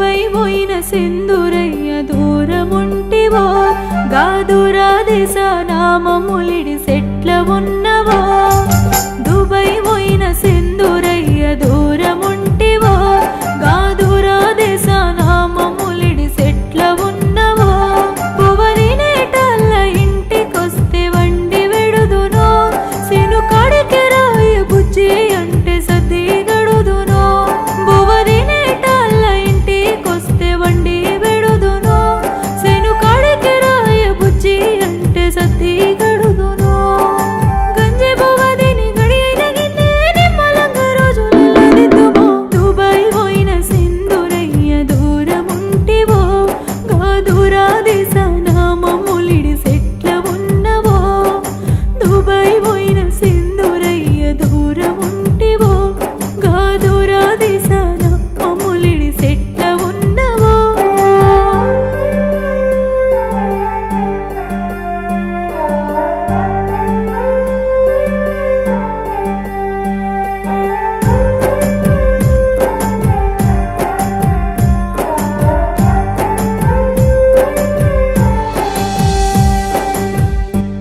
Dubai పోయిన సింధురయ్య దూరముంటివో గాదురా దేశ నామములిడి సెట్ల ఉన్నవో దుబాయ్ పోయిన సింధురయ్య దూరముంటివో గాదురా దేశ నామములిడి సెట్ల ఉన్నవో పువరి నేటల్ల ఇంటికొస్తే వండి వెడుదునో సిను కాడికి రాయ బుజ్జి అంటే సద్ది గడుదునో పువరి నేటల్ల ఇంటికొస్తే వండి వెడుదునో సిను కాడికి రాయ బుజ్జి అంటే సద్ది గడుదునో గంజి బువదిని గడియైన గిన్నె నిమ్మలంగ రోజులల్లదిద్దుమో దుబాయ్ పోయిన సింధురయ్య దూరముంటివో గాదురా దేశ నామములిడి సెట్ల ఉన్నవో దుబాయ్ పోయిన సింధురయ్య దూరముంటివో గాదురా దేశ నామములిడి సెట్ల ఉన్నవో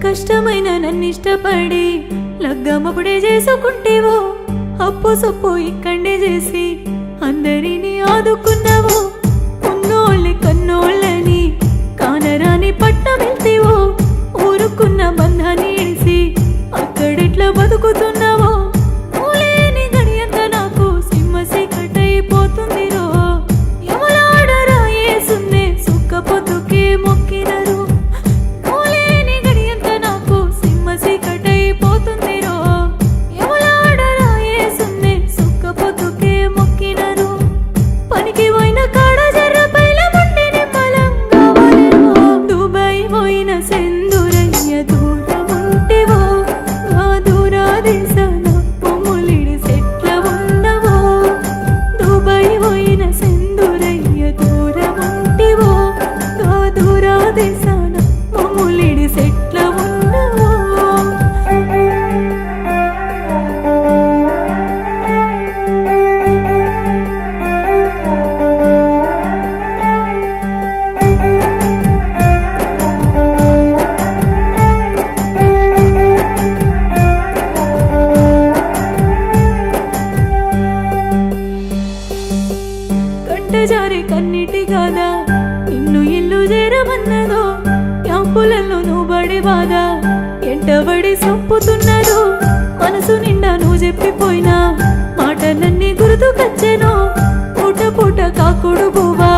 కష్టమైన నన్నిష్టపడి లగ్గమప్పుడే చేసుకుంటేవో అప్పు సొప్పు ఇక్కడే చేసి అందరినీ ఆదుకున్నావో ఉన్నోళ్ళి కన్నోళ్ళని కానరాని పట్టమెళ్తేవో ఊరుకున్న బంధాన్ని ఇడిసి అక్కడెట్లా బతుకుతున్నావో మూలేని గడియంత నాకు సిమ్మసి కట్టయిపోతుందిరో ఎవలాడరా ఏసున్నే సుక్క పొద్దుకే మొక్కినరు మూలేని గడియంత నాకు సిమ్మసి కట్టయిపోతుందిరో ఎవలాడరా ఏసున్నే సుక్క పొద్దుకే మొక్కినరు పనికి పోయిన కాడ జర్ర పైల ముండి నిమ్మలంగా వలెనో దుబాయ్ పోయిన సింధురయ్య దూరముంటివో గాదురా దేశ నామములిడి సెట్ల ఉన్నవో దుబాయ్ పోయిన సింధురయ్య దూరముంటివో గాదురా దేశ నామములిడి సెట్ల ఉన్నవో కంట జారి కన్నిటి కాదా నిన్ను ఇల్లు చేరమన్నదో యాంపులలో నువ్వు బడి బాధ ఎంటబడి సంపుతున్నదో మనసు నిండా నువ్వు చెప్పిపోయినా మాటలన్నీ గుర్తుకొచ్చెనో పూట పూట కాకుడు బువ్వా